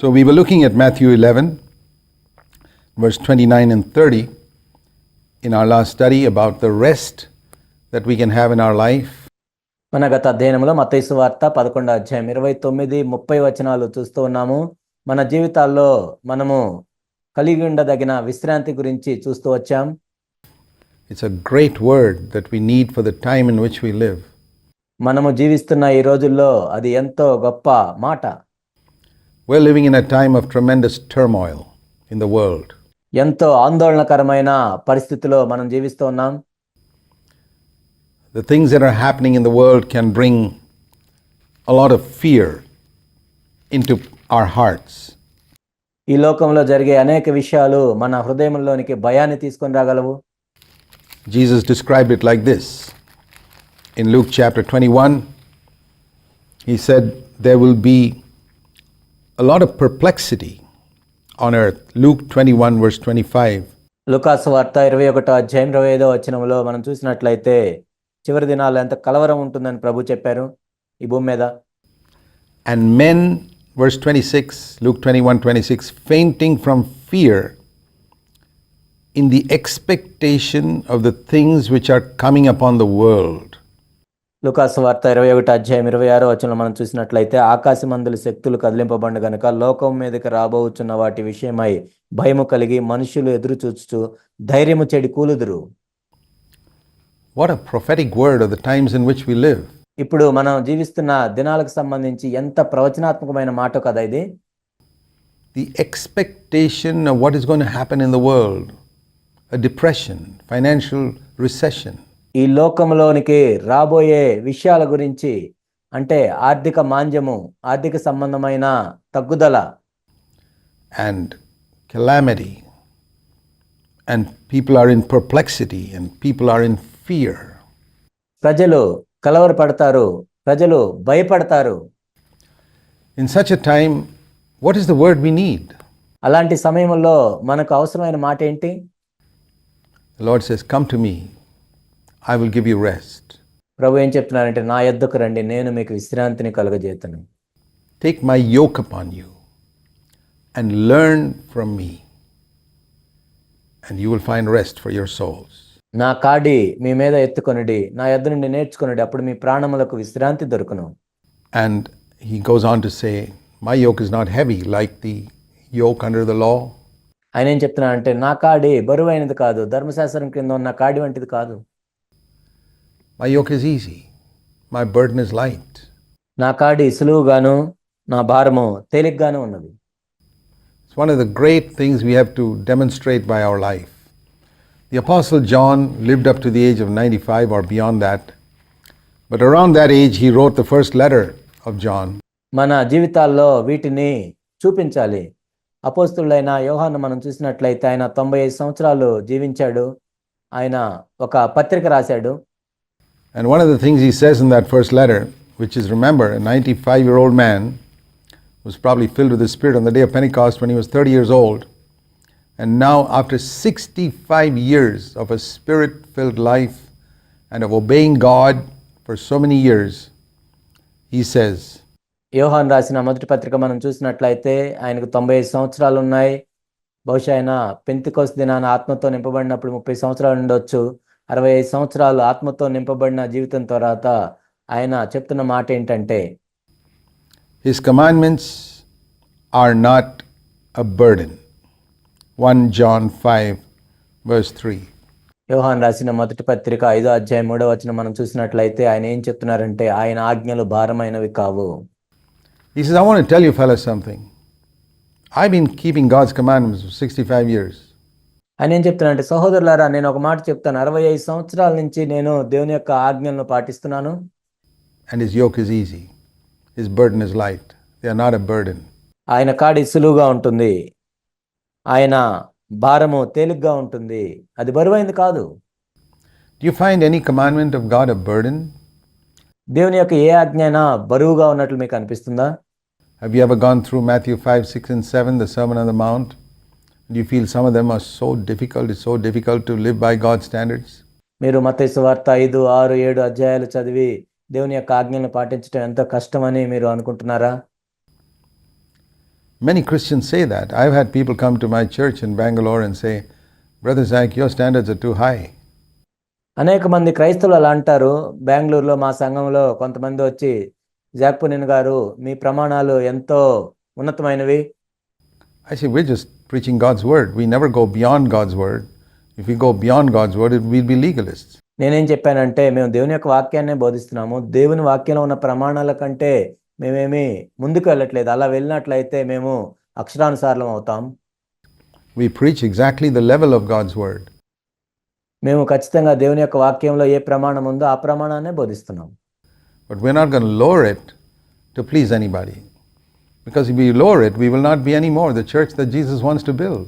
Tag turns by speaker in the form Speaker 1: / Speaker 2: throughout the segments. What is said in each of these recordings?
Speaker 1: So we were looking at Matthew 11, verse 29 and 30 in our last study about the rest that we can have in our life.
Speaker 2: మన గత అధ్యయనంలో మత్తయి సువార్త 11వ అధ్యాయం 29, 30 వచనాలు చూస్తూ ఉన్నాము. మన జీవితాల్లో మనము కలిగి ఉండదగిన విశ్రాంతి గురించి చూస్తూ వచ్చాం.
Speaker 1: It's a great word that we need for the time in which we live.
Speaker 2: మనము జీవిస్తున్న ఈ రోజుల్లో అది ఎంతో గొప్ప మాట.
Speaker 1: We're living in a time of tremendous turmoil in the world.
Speaker 2: ఎంతో ఆందోళనకరమైన పరిస్థితిలో మనం జీవిస్తూ ఉన్నాం.
Speaker 1: The things that are happening in the world can bring a lot of fear into our hearts.
Speaker 2: ఈ లోకంలో జరిగే అనేక విషయాలు మన హృదయంలోనికి భయాన్ని తీసుకొని రాగలవు.
Speaker 1: Jesus described it like this. In Luke chapter 21, he said there will be a lot of perplexity on earth. Luke 21 verse 25.
Speaker 2: లూకాసు వార్త 21వ అధ్యాయం 25వ వచనంలో మనం చూసినట్లయితే చివరి దినాల్లో ఎంత కలవరం ఉంటుందని ప్రభు చెప్పారు ఈ భూమి మీద.
Speaker 1: And men, verse 26, Luke 21:26, fainting from fear in the expectation of the things which are coming upon the world.
Speaker 2: లూకాసు వార్త 21వ అధ్యాయం 26వ వచనంలో మనం చూసినట్లయితే ఆకాశమందుల శక్తులు కదిలింపబడిన గనుక లోకం మీదకి రాబోచున్న వాటి విషయమై భయము కలిగి మనుషులు ఎదురు చూచుచు ధైర్యము చెడి కూలుదురు.
Speaker 1: What a prophetic word of the times in which we live.
Speaker 2: ఇప్పుడు మనం జీవిస్తున్న దినాలకు సంబంధించి ఎంత ప్రవచనాత్మకమైన మాట కదా ఇది.
Speaker 1: The expectation of what is going to happen in the world, a depression, financial recession.
Speaker 2: ఈ లోకంలోనికి రాబోయే విషయాల గురించి అంటే ఆర్థిక మాంద్యము, ఆర్థిక సంబంధమైన తగ్గుదల
Speaker 1: And calamity, and people are in perplexity, and people are in fear.
Speaker 2: ప్రజలు కలవరపడతారు, ప్రజలు భయపడతారు.
Speaker 1: In such a time, what is the word we need?
Speaker 2: అలాంటి సమయంలో మనకు అవసరమైన మాట ఏంటి?
Speaker 1: The Lord says, come to me, I will give you rest.
Speaker 2: ప్రభు ఏం చెప్తున్నారంటే నా యొద్దకు రండి, నేను మీకు విశ్రాంతిని కలుగజేతును.
Speaker 1: Take my yoke upon you and learn from me, and you will find rest for your souls.
Speaker 2: నా కాడి మీ మీద ఎత్తుకొనుడి, నా యొద్ద నుండి నేర్చుకొనుడి, అప్పుడు మీ ప్రాణములకు విశ్రాంతి దొరుకును.
Speaker 1: And he goes on to say, my yoke is not heavy like the yoke under the law.
Speaker 2: ఆయన ఏం చెప్తున్నారంటే నా కాడి బరువైనది కాదు, ధర్మశాస్త్రం కింద ఉన్న కాడి వంటిది కాదు.
Speaker 1: My yoke is easy, my burden is light.
Speaker 2: నా కాడి సులువుగాను నా భారము తేలిగ్గాను ఉన్నది.
Speaker 1: It's one of the great things we have to demonstrate by our life. The Apostle John lived up to the age of 95 or beyond that, but around that age he wrote the first letter of John.
Speaker 2: మన జీవితాల్లో వీటిని చూపించాలి. అపోస్తలుడైన యోహాను మనం చూసినట్లయితే ఆయన 95 సంవత్సరాలు జీవించాడు. ఆయన ఒక పత్రిక రాశాడు.
Speaker 1: And one of the things he says in that first letter, which is, remember, a 95-year-old man was probably filled with the Spirit on the day of Pentecost when he was 30 years old. And now, after 65 years of a Spirit-filled life and of obeying God for so many years, he says,
Speaker 2: యోహాను రాసిన మొదటి పత్రిక మనం చూసినట్లయితే ఆయనకు 95 సంవత్సరాలు ఉన్నాయి. బహుశా ఆయన పెంతెకోస్తు దినాన ఆత్మతో నింపబడినప్పుడు 30 సంవత్సరాలు ఉండొచ్చు. 65 సంవత్సరాలు ఆత్మతో నింపబడిన జీవితం తర్వాత ఆయన చెప్తున్న మాట ఏంటంటే
Speaker 1: his commandments are not a burden. 1 John 5 verse 3.
Speaker 2: యోహాను రాసిన మొదటి పత్రిక 5వ అధ్యాయం 3వ వచనం మనం చూసినట్లయితే ఆయన ఏం చెప్తున్నారంటే ఆయన ఆజ్ఞలు భారమైనవి కావు.
Speaker 1: He says, I want to tell you fellas something. I've been keeping God's commandments for 65 years.
Speaker 2: ఆయన ఏం చెప్తున్నారంటే సహోదరులారా నేను ఒక మాట చెప్తాను, 65 సంవత్సరాల నుంచి నేను దేవుని యొక్క ఆజ్ఞలను పాటిస్తున్నాను.
Speaker 1: And his yoke is easy. His burden is light. They are not a burden.
Speaker 2: ఆయన కాడి సులువుగా ఉంటుంది, ఆయన భారము తేలిగ్గా ఉంటుంది, అది బరువైంది కాదు.
Speaker 1: Do you find any commandment of God a burden?
Speaker 2: దేవుని యొక్క ఏ ఆజ్ఞ అయినా బరువుగా ఉన్నట్లు మీకు అనిపిస్తుందా?
Speaker 1: Have you ever gone through Matthew 5, 6 and 7, the Sermon on the Mount? Do you feel some of them are so difficult, it's so difficult to live by God's standards?
Speaker 2: మీరు మత్తయి సువార్త 5, 6, 7 అధ్యాయాలు చదివి దేవుని యొక్క ఆజ్ఞలను పాటించడం ఎంతో కష్టమని మీరు అనుకుంటున్నారా?
Speaker 1: Many Christians say that. I've had people come to my church in Bangalore and say, Brother Zach, your standards are too high.
Speaker 2: అనేక మంది క్రైస్తవులు అలా అంటారు. బెంగళూరులో మా సంఘంలో కొంతమంది వచ్చి, జాక్పునిన్ గారు మీ ప్రమాణాలు ఎంతో ఉన్నతమైనవి.
Speaker 1: I say, we're just preaching God's word. We never go beyond God's word. If we go beyond God's word, we'll be legalists.
Speaker 2: నేనేం చెప్పానంటే, మేము దేవుని యొక్క వాక్యాన్నే బోధిస్తున్నాము. దేవుని వాక్యంలో ఉన్న ప్రమాణాల కంటే మేమేమి ముందుకు వెళ్ళట్లేదు. అలా వెళ్ళినట్లయితే మేము అక్షరానుసారులం అవుతాం.
Speaker 1: We preach exactly the level of God's word.
Speaker 2: మేము ఖచ్చితంగా దేవుని యొక్క వాక్యంలో ఏ ప్రమాణం ఉందో ఆ ప్రమాణాన్నే బోధిస్తున్నాం.
Speaker 1: But we're not going to lower it to please anybody. Because if we lower it, we will not be anymore the church that Jesus wants to build.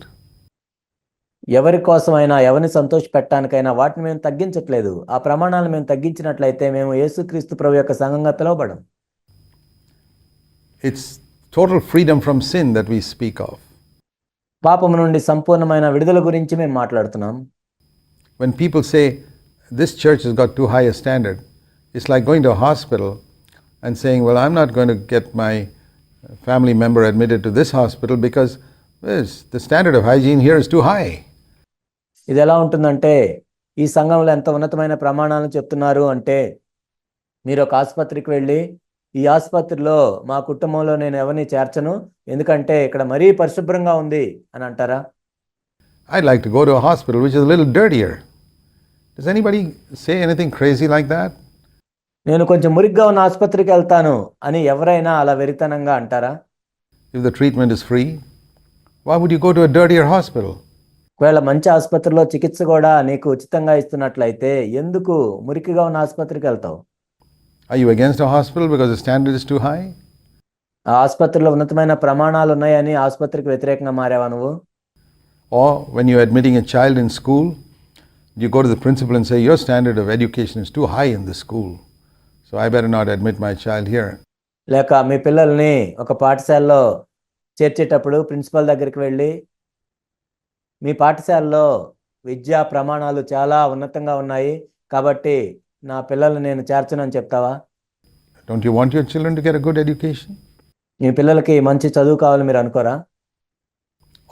Speaker 2: ఎవరి కోసమైనా, ఎవరిని సంతోషపెట్టడానికైనా వాటిని మేము తగ్గించట్లేదు. ఆ ప్రమాణాలను మేము తగ్గించినట్లయితే మేము యేసుక్రీస్తు ప్రభు యొక్క సంఘంగా పిలువబడం.
Speaker 1: It's total freedom from sin that we speak of.
Speaker 2: పాపము నుండి సంపూర్ణమైన విడుదల గురించి మేము మాట్లాడుతున్నాం.
Speaker 1: When people say, this church has got too high a standard, it's like going to a hospital and saying, well, I'm not going to get my family member admitted to this hospital because the standard of hygiene here is too high.
Speaker 2: ఇది ఎలా ఉంటుందంటే, ఈ సంఘంలో ఎంత ఉన్నతమైన ప్రమాణాలను చెప్తున్నారు అంటే, మీరు ఒక ఆసుపత్రికి వెళ్ళి, ఈ ఆసుపత్రిలో మా కుటుంబంలో నేను ఎవరిని చేర్చను, ఎందుకంటే ఇక్కడ మరీ పరిశుభ్రంగా ఉంది అని అంటారా?
Speaker 1: I'd like to go to a hospital which is a little dirtier. Does anybody say anything crazy like that?
Speaker 2: నేను కొంచెం మురిగ్గా ఉన్న ఆసుపత్రికి వెళ్తాను అని ఎవరైనా అలా వెరితనంగా అంటారా?
Speaker 1: If the treatment is free, why would you go to a dirtier hospital?
Speaker 2: ఒకవేళ మంచి ఆసుపత్రిలో చికిత్స కూడా నీకు ఉచితంగా ఇస్తున్నట్లయితే ఎందుకు మురికిగా ఉన్న ఆసుపత్రికి వెళ్తావు?
Speaker 1: Are you against a hospital because the standard is too high?
Speaker 2: ఆ ఆసుపత్రిలో ఉన్నతమైన ప్రమాణాలు ఉన్నాయని ఆసుపత్రికి వ్యతిరేకంగా మారావా నువ్వు?
Speaker 1: Or when you're admitting a child in school, you go to the principal and say, your standard of education is too high in this school, so I better not admit my child here.
Speaker 2: లేక మీ పిల్లల్ని ఒక పాఠశాలలో చేర్చేటప్పుడు principal దగ్గరికి వెళ్ళి, మీ పాఠశాలలో విద్యా ప్రమాణాలు చాలా ఉన్నతంగా ఉన్నాయి కాబట్టి నా పిల్లల్ని నేను చేర్చనని చెప్తావా?
Speaker 1: Don't you want your children to get a good education?
Speaker 2: మీ పిల్లలకి మంచి చదువు కావాలి మీరు అనుకోరా?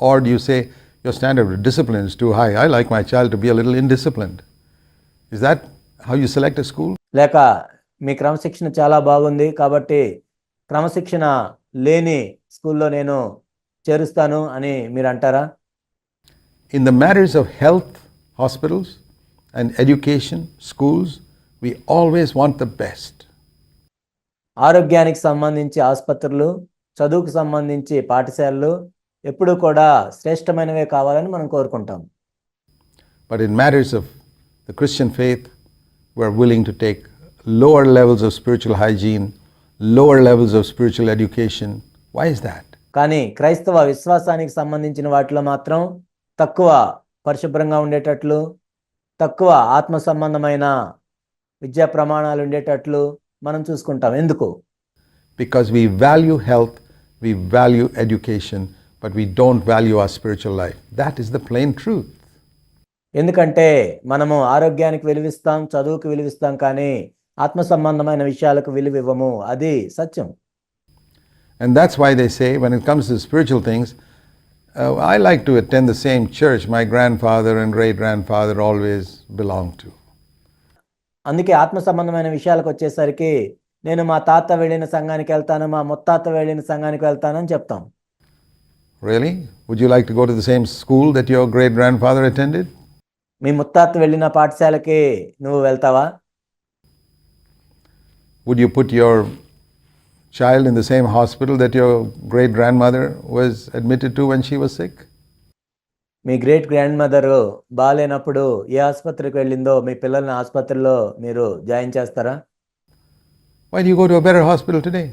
Speaker 1: Or do you say, your standard of discipline is too high, I like my child to be a little indisciplined? Is that how you select a school?
Speaker 2: లేక మీ క్రమశిక్షణ చాలా బాగుంది కాబట్టి క్రమశిక్షణ లేని స్కూల్లో నేను చేరుస్తాను అని మీరు అంటారా?
Speaker 1: In the matters of health, hospitals and education, schools, we always want the best.
Speaker 2: ఆరోగ్యానికి సంబంధించి ఆసుపత్రులు, చదువుకు సంబంధించి పాఠశాలలు ఎప్పుడూ కూడా శ్రేష్టమైనవే కావాలని మనం కోరుకుంటాం.
Speaker 1: But in matters of the Christian faith, we're willing to take lower levels of spiritual hygiene, lower levels of spiritual education. Why is that?
Speaker 2: కానీ క్రైస్తవ విశ్వాసానికి సంబంధించిన వాటిలో మాత్రం తక్కువ పరిశుభ్రంగా ఉండేటట్లు, తక్కువ ఆత్మ సంబంధమైన విద్యా ప్రమాణాలు ఉండేటట్లు మనం చూసుకుంటాం. ఎందుకు?
Speaker 1: Because we value health, we value education, but we don't value our spiritual life. That is the plain truth.
Speaker 2: ఎందుకంటే మనము ఆరోగ్యానికి విలువిస్తాం, చదువుకు విలువిస్తాం, కానీ ఆత్మ సంబంధమైన విషయాలకు విలువ ఇవ్వము. అది సత్యం.
Speaker 1: And that's why they say, when it comes to spiritual things, I like to attend the same church my grandfather and great-grandfather always belonged to.
Speaker 2: అందుకే ఆత్మ సంబంధమైన విషయాలకు వచ్చేసరికి నేను మా తాత వెళ్ళిన సంఘానికి వెళ్తాను, మా ముత్తాత వెళ్ళిన సంఘానికి వెళ్తానని చెప్తాం.
Speaker 1: Really? Would you like to go to the same school that your great-grandfather attended?
Speaker 2: మీ ముత్తాత వెళ్ళిన పాఠశాలకి నువ్వు వెళ్తావా?
Speaker 1: Would you put your child in the same hospital that your great-grandmother was admitted to when she was sick?
Speaker 2: Me great grand mother బాగాలేనప్పుడు ఏ ఆసుపత్రికి వెళ్ళిందో మీ పిల్లల్ని ఆసుపత్రిలో మీరు జాయిన్ చేస్తారా?
Speaker 1: Why do you go to a better hospital today?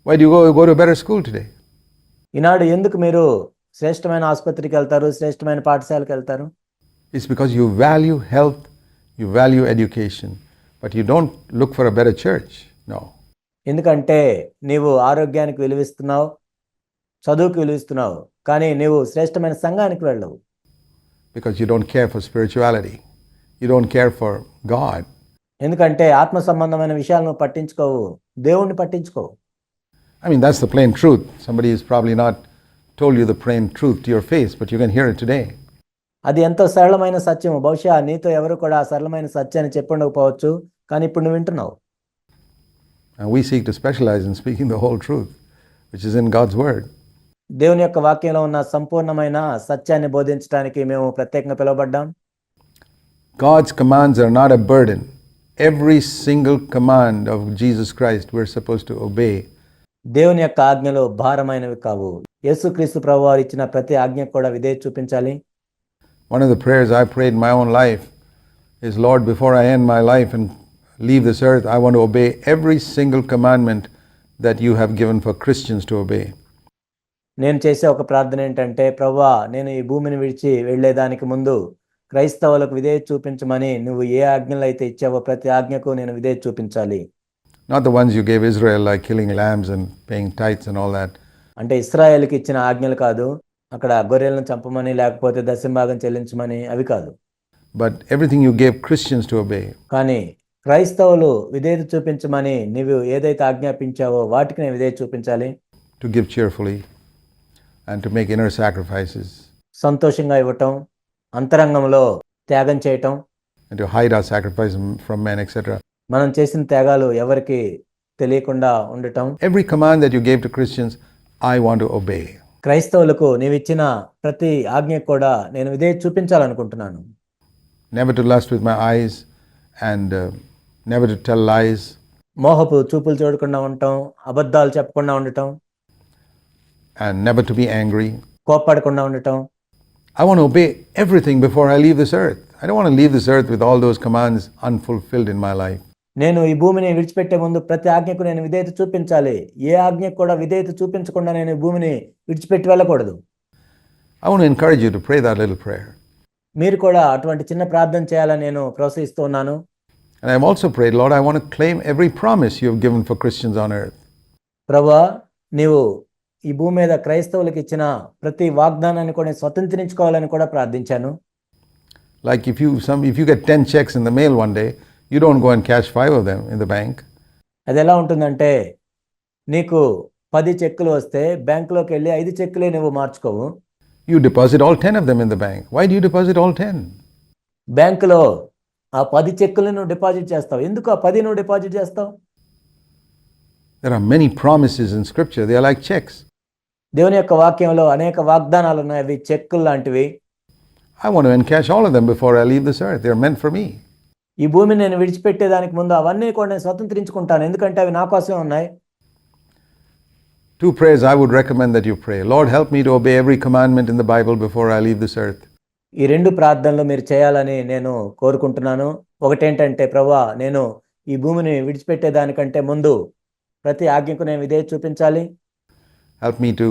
Speaker 1: Why do you go to a better school today?
Speaker 2: ఈనాడు ఎందుకు మీరు శ్రేష్టమైన ఆసుపత్రికి వెళ్తారు, శ్రేష్టమైన పాఠశాలకు వెళ్తారు?
Speaker 1: It's because you value health, you value education, but you don't look for a better church. No.
Speaker 2: ఎందుకంటే నీవు ఆరోగ్యానికి విలువిస్తున్నావు, చదువుకు విలువిస్తున్నావు, కానీ నీవు శ్రేష్టమైన సంఘానికి వెళ్ళవు.
Speaker 1: Because you don't care for spirituality. You don't care for God.
Speaker 2: ఎందుకంటే ఆత్మ సంబంధమైన విషయాలను పట్టించుకోవు, దేవుణ్ణి పట్టించుకోవు.
Speaker 1: I mean, that's the plain truth. Somebody has probably not told you the plain truth to your face, but you can hear it today.
Speaker 2: అది ఎంతో సరళమైన సత్యము. బహుశా నీతో ఎవరు కూడా ఆ సరళమైన సత్యాన్ని చెప్పుండకపోవచ్చు, కానీ ఇప్పుడు నువ్వు వింటున్నావు.
Speaker 1: And we seek to specialize in speaking the whole truth, which is in God's word.
Speaker 2: దేవుని యొక్క వాక్యంలో ఉన్న సంపూర్ణమైన సత్యాన్ని బోధించడానికి మేము ప్రత్యేకంగా పిలువబడ్డాం.
Speaker 1: God's commands are not a burden. Every single command of Jesus Christ we're supposed to obey.
Speaker 2: దేవుని యొక్క ఆజ్ఞలు భారమైనవి కావు. యేసుక్రీస్తు ప్రభువారు ఇచ్చిన ప్రతి ఆజ్ఞకు కూడా విధేయత చూపించాలి.
Speaker 1: One of the prayers I prayed in my own life is, Lord, before I end my life and leave this earth, I want to obey every single commandment that you have given for Christians to obey.
Speaker 2: నేను చేసే ఒక ప్రార్థన ఏంటంటే, ప్రభువా, నేను ఈ భూమిని విడిచి వెళ్ళేదానికి ముందు క్రైస్తవులకు విధేయత చూపించమని నువ్వు ఏ ఆజ్ఞలు అయితే ఇచ్చావో ప్రతి ఆజ్ఞకు నేను విధేయత చూపించాలి.
Speaker 1: Not the ones you gave Israel, like killing lambs and paying tithes and all that.
Speaker 2: అంటే ఇశ్రాయేలుకి ఇచ్చిన ఆజ్ఞలు కాదు, అక్కడ గొర్రెలను చంపమని లేకపోతే దశంభాగం చెల్లించమని, అవి కాదు.
Speaker 1: But everything you gave Christians to obey.
Speaker 2: కానీ క్రైస్తవులు విధేయత చూపించమని నీవు ఏదైతే ఆజ్ఞాపించావో వాటికి నేను విధేయత చూపించాలి.
Speaker 1: To give cheerfully and to make inner sacrifices.
Speaker 2: సంతోషంగా ఇవ్వటం, అంతరంగంలో త్యాగం చేయటం,
Speaker 1: And to hide our sacrifice from men, etc.
Speaker 2: మనం చేసిన త్యాగాలు ఎవరికి తెలియకుండా ఉండటం.
Speaker 1: Every command that you gave to Christians, I want to obey.
Speaker 2: క్రైస్తవులకు నీవిచ్చిన ప్రతి ఆజ్ఞ కూడా నేను విధేయత చూపించాలనుకుంటున్నాను.
Speaker 1: Never to lust with my eyes and never to tell lies.
Speaker 2: మోహపు చూపులు చూడకుండా ఉండటం, అబద్ధాలు చెప్పకుండా ఉండటం,
Speaker 1: and never to be angry.
Speaker 2: కోప్పడకుండా ఉండటం.
Speaker 1: I want to obey everything before I leave this earth. I don't want to leave this earth with all those commands unfulfilled in my life.
Speaker 2: నేను ఈ భూమిని విడిచిపెట్టే ముందు ప్రతి ఆజ్ఞకు నేను విధేయత చూపించాలి. ఏ ఆజ్ఞకు కూడా విధేయత చూపించకుండా నేను ఈ భూమిని విడిచిపెట్టి వెళ్ళకూడదు.
Speaker 1: I want to encourage you to pray that little prayer.
Speaker 2: మీరు కూడా అటువంటి చిన్న ప్రార్థన చేయాలని నేను ప్రోత్సహిస్తున్నాను.
Speaker 1: And I have also prayed, Lord, I want to claim every promise you have given for Christians on earth.
Speaker 2: ప్రభువా, నీవు ఈ భూమి మీద క్రైస్తవులకు ఇచ్చిన ప్రతి వాగ్దానాన్ని కూడా స్వతంత్రించుకోవాలని కూడా ప్రార్థించాను.
Speaker 1: Like if you get 10 checks in the mail one day, you don't go and cash 5 of them in the bank.
Speaker 2: అది ఎలా ఉంటుందంటే, నీకు 10 చెక్కులు వస్తే బ్యాంకులోకి వెళ్ళి 5 చెక్కులే నువ్వు మార్చుకోవు.
Speaker 1: You deposit all 10 of them in the bank. Why do you deposit all 10?
Speaker 2: బ్యాంకులో ఆ 10 చెక్కులను నువ్వు డిపాజిట్ చేస్తావు. ఎందుకు ఆ 10 నువ్వు డిపాజిట్ చేస్తావు?
Speaker 1: There are many promises in scripture. They are like checks.
Speaker 2: దేవుని యొక్క వాక్యంలో అనేక వాగ్దానాలు ఉన్నాయి. అవి చెక్కులు లాంటివి.
Speaker 1: I want to encash all of them before I leave this earth. They are meant for me.
Speaker 2: ఈ భూమిని నేను విడిచిపెట్టేదానికి ముందు అవన్నీ కూడా నేను స్వతంత్రించుకుంటాను, ఎందుకంటే అవి నా కోసమే ఉన్నాయి.
Speaker 1: 2 prayers I would recommend that you pray. Lord, help me to obey every commandment in the Bible before I leave this earth.
Speaker 2: ఈ 2 ప్రార్థనలు మీరు చేయాలని నేను కోరుకుంటున్నాను. ఒకటేంటంటే, ప్రభువా, నేను ఈ భూమిని విడిచిపెట్టేదానికంటే ముందు ప్రతి ఆజ్ఞకు నేను విధేయత చూపించాలి.
Speaker 1: Help me to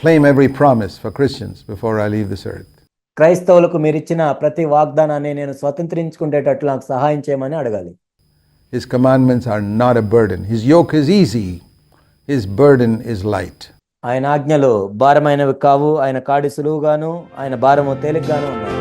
Speaker 1: claim every promise for Christians before I leave this earth.
Speaker 2: క్రైస్తవులకు మీరిచ్చిన ప్రతి వాగ్దానాన్ని నేను స్వతంత్రించుకునేటట్లు నాకు సహాయం చేయమని అడగాలి.
Speaker 1: His commandments are not a burden. His yoke is easy. His burden is light.
Speaker 2: ఆయన ఆజ్ఞలు భారమైనవి కావు, ఆయన కాడి సులువుగాను, ఆయన భారము తేలికగాను ఉన్నాయి.